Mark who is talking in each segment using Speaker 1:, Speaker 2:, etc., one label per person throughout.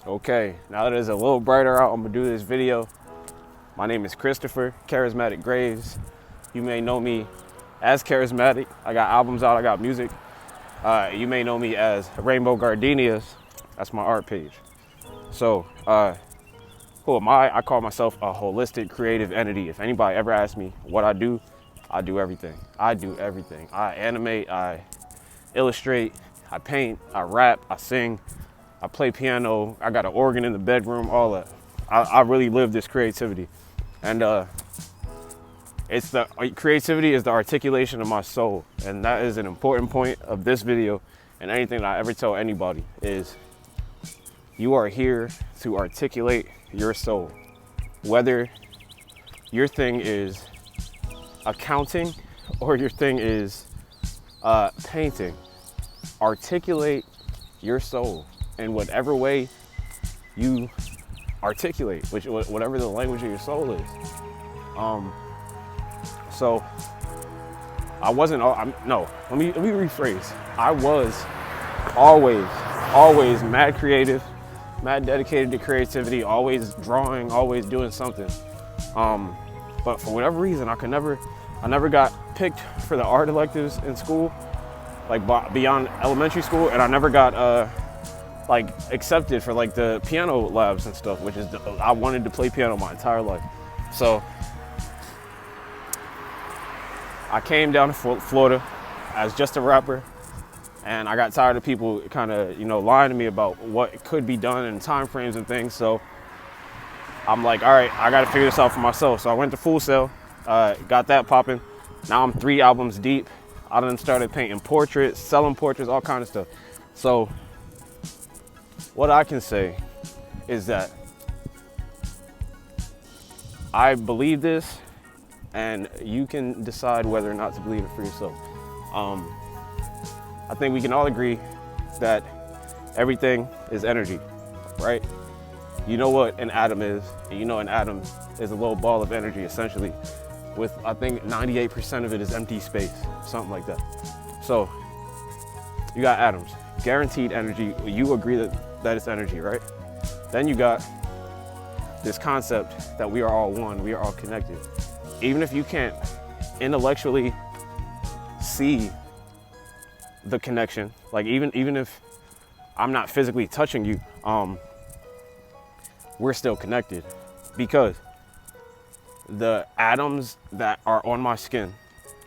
Speaker 1: Okay, now that it's a little brighter out, I'm gonna do this video. My name is Christopher Charismatic Graves. You may know me as Charismatic. I got albums out, I got music. You may know me as Rainbow Gardenias. That's my art page. So, who am I? I call myself a holistic creative entity. If anybody ever asks me what I do everything. I do everything. I animate, I illustrate, I paint, I rap, I sing, I play piano, I got an organ in the bedroom, all that. I really live this creativity. And creativity is the articulation of my soul. And that is an important point of this video and anything that I ever tell anybody is you are here to articulate your soul. Whether your thing is accounting or your thing is painting, articulate your soul in whatever way you articulate, whatever the language of your soul is. So I wasn't. No, let me rephrase. I was always mad creative, mad dedicated to creativity, always drawing, always doing something. But for whatever reason, I never got picked for the art electives in school, like beyond elementary school, and I never got accepted for like the piano labs and stuff, which is I wanted to play piano my entire life. So I came down to Florida as just a rapper, and I got tired of people kind of, lying to me about what could be done in time frames and things. So I'm like, all right, I got to figure this out for myself. So I went to Full Sail, got that popping. Now I'm 3 albums deep. I done started painting portraits, selling portraits, all kind of stuff. So what I can say is that I believe this, and you can decide whether or not to believe it for yourself. I think we can all agree that everything is energy, right? You know what an atom is. You know an atom is a little ball of energy, essentially, with I think 98% of it is empty space, something like that. So you got atoms, guaranteed energy. You agree that it's energy, right? Then you got this concept that we are all one, we are all connected. Even if you can't intellectually see the connection, like even if I'm not physically touching you, we're still connected, because the atoms that are on my skin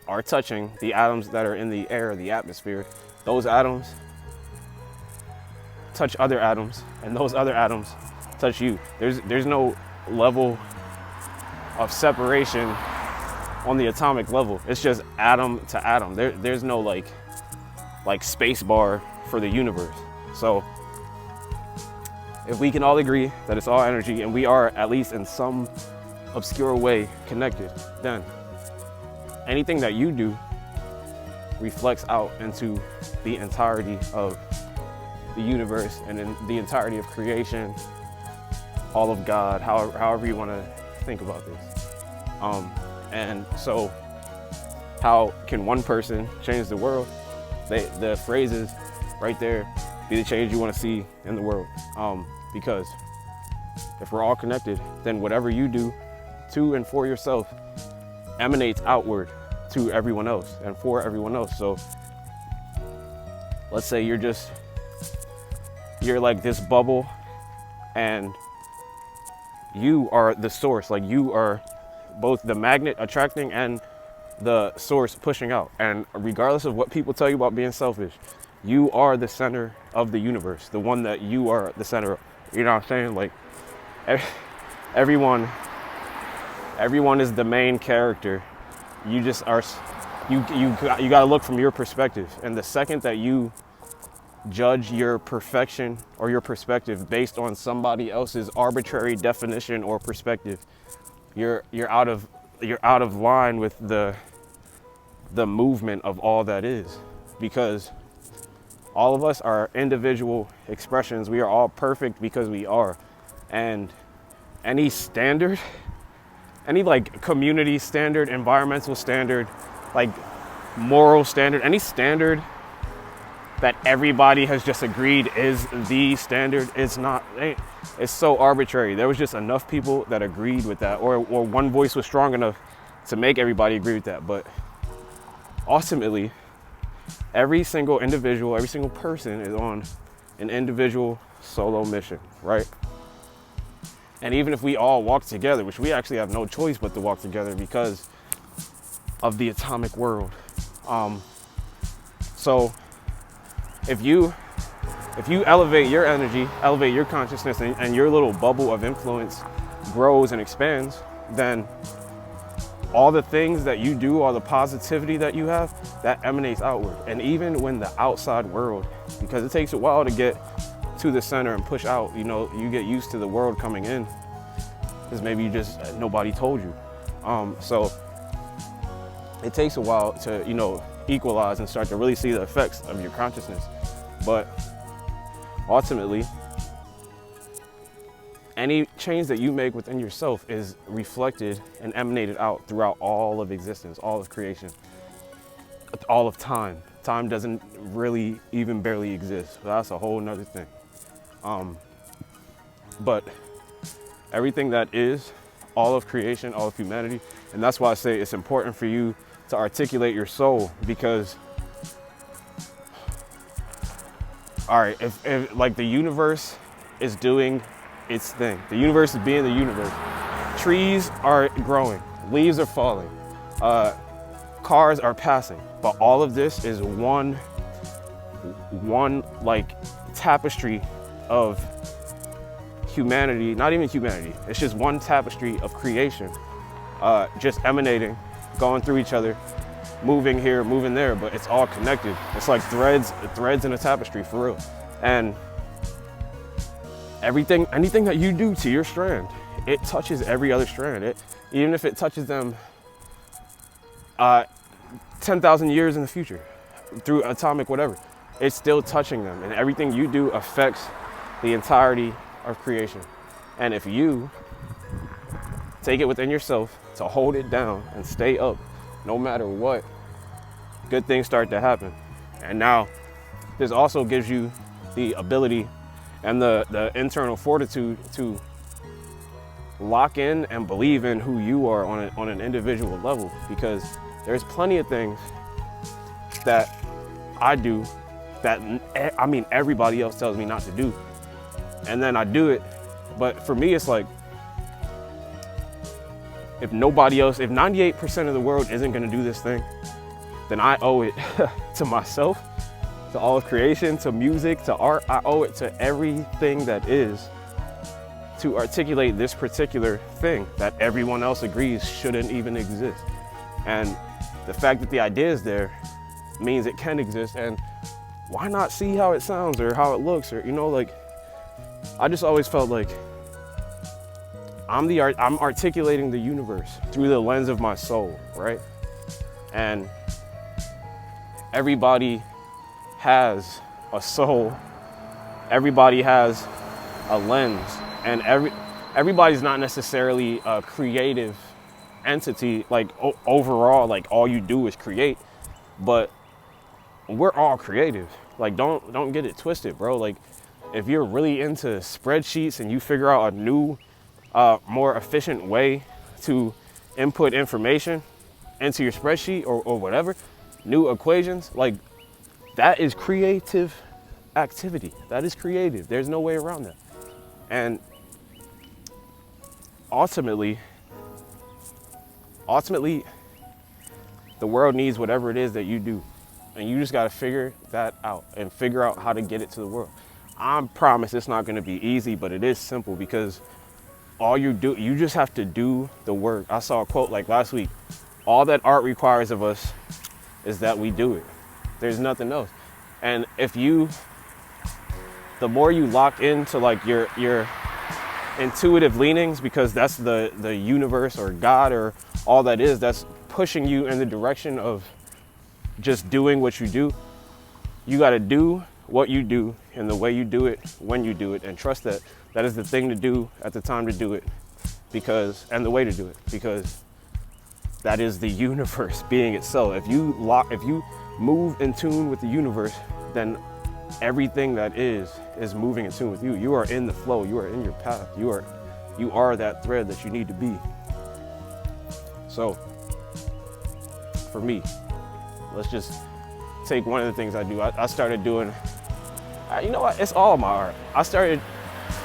Speaker 1: are touching the atoms that are in the air, the atmosphere. Those atoms touch other atoms, and those other atoms touch you. There's no level of separation on the atomic level. It's just atom to atom. There's no like space bar for the universe. So if we can all agree that it's all energy and we are at least in some obscure way connected, then anything that you do reflects out into the entirety of the universe and in the entirety of creation, all of God, however you want to think about this. And so how can one person change the world? The phrase is right there, be the change you want to see in the world. Because if we're all connected, then whatever you do to and for yourself emanates outward to everyone else and for everyone else. So let's say you're like this bubble, and you are the source. Like you are both the magnet attracting and the source pushing out. And regardless of what people tell you about being selfish, you are the center of the universe, the one that you are the center of. You know what I'm saying? Like everyone is the main character. You just are. You got to look from your perspective. And the second that you judge your perfection or your perspective based on somebody else's arbitrary definition or perspective, you're out of line with the movement of all that is, because all of us are individual expressions. We are all perfect because we are. And any standard, any like community standard, environmental standard, like moral standard, any standard that everybody has just agreed is the standard. It's not. It's so arbitrary. There was just enough people that agreed with that, or one voice was strong enough to make everybody agree with that. But ultimately, every single individual, every single person is on an individual solo mission, right? And even if we all walk together, which we actually have no choice but to walk together because of the atomic world. So if you elevate your energy, elevate your consciousness, and your little bubble of influence grows and expands, then all the things that you do, all the positivity that you have, that emanates outward. And even when the outside world, because it takes a while to get to the center and push out, you get used to the world coming in, because maybe nobody told you. So it takes a while to, equalize and start to really see the effects of your consciousness. But ultimately, any change that you make within yourself is reflected and emanated out throughout all of existence, all of creation, all of time. Time doesn't really even barely exist. That's a whole nother thing. But everything that is, all of creation, all of humanity, and that's why I say it's important for you to articulate your soul, because all right, if like the universe is doing its thing, the universe is being the universe, trees are growing, leaves are falling, cars are passing, but all of this is one like tapestry of humanity, not even humanity, it's just one tapestry of creation, just emanating, going through each other, moving here, moving there, but it's all connected. It's like threads in a tapestry, for real. And anything that you do to your strand, it touches every other strand. Even if it touches them 10,000 years in the future through atomic whatever, it's still touching them. And everything you do affects the entirety of creation. And if you take it within yourself to hold it down and stay up no matter what, good things start to happen. And now this also gives you the ability and the internal fortitude to lock in and believe in who you are on an individual level, because there's plenty of things that I do that everybody else tells me not to do, and then I do it. But for me, it's like, if 98% of the world isn't going to do this thing, then I owe it to myself, to all of creation, to music, to art. I owe it to everything that is to articulate this particular thing that everyone else agrees shouldn't even exist. And the fact that the idea is there means it can exist, and why not see how it sounds or how it looks, or like, I just always felt like I'm articulating the universe through the lens of my soul, right? And everybody has a soul, everybody has a lens, and everybody's not necessarily a creative entity, like overall, like all you do is create, but we're all creative. Like, don't get it twisted, bro. Like, if you're really into spreadsheets and you figure out a new, more efficient way to input information into your spreadsheet or whatever, new equations, like, that is creative activity. That is creative. There's no way around that. And ultimately, the world needs whatever it is that you do. And you just got to figure that out and figure out how to get it to the world. I promise it's not going to be easy, but it is simple, because all you just have to do the work. I saw a quote like last week: all that art requires of us is that we do it. There's nothing else. And the more you lock into like your intuitive leanings, because that's the universe or God or all that is, that's pushing you in the direction of just doing what you do. You got to do what you do and the way you do it, when you do it, and trust that that is the thing to do at the time to do it, and the way to do it, because that is the universe being itself. If you move in tune with the universe, then everything that is moving in tune with you. You are in the flow. You are in your path. You are that thread that you need to be. So for me, let's just take one of the things I do. I started doing, you know what, it's all of my art. I started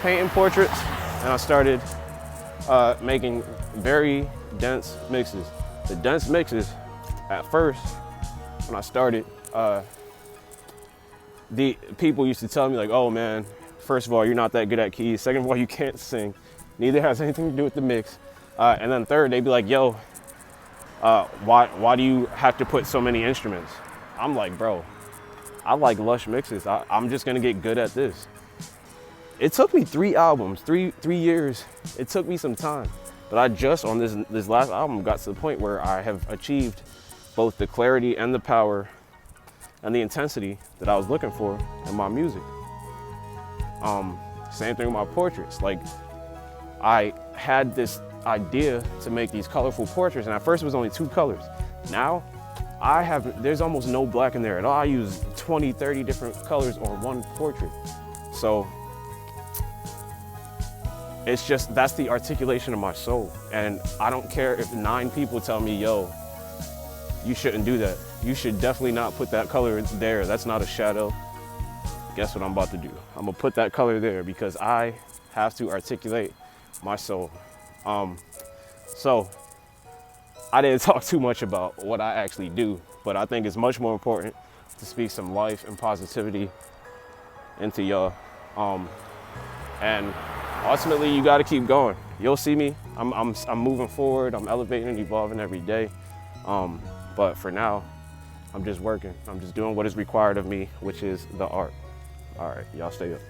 Speaker 1: painting portraits, and I started making very dense mixes. The dense mixes, at first, when I started, the people used to tell me like, oh man, first of all, you're not that good at keys. Second of all, you can't sing. Neither has anything to do with the mix. And then third, they'd be like, yo, why do you have to put so many instruments? I'm like, bro, I like lush mixes. I'm just gonna get good at this. It took me 3 albums, three years. It took me some time. But I just, on this last album, got to the point where I have achieved both the clarity and the power and the intensity that I was looking for in my music. Same thing with my portraits. Like, I had this idea to make these colorful portraits, and at first it was only 2 colors. Now, there's almost no black in there at all. I use 20, 30 different colors on one portrait. So, it's just, that's the articulation of my soul. And I don't care if 9 people tell me, yo, you shouldn't do that. You should definitely not put that color there. That's not a shadow. Guess what I'm about to do? I'm gonna put that color there because I have to articulate my soul. So I didn't talk too much about what I actually do, but I think it's much more important to speak some life and positivity into y'all. And ultimately, you got to keep going. You'll see me. I'm moving forward. I'm elevating and evolving every day. But for now, I'm just working. I'm just doing what is required of me, which is the art. All right, y'all stay up.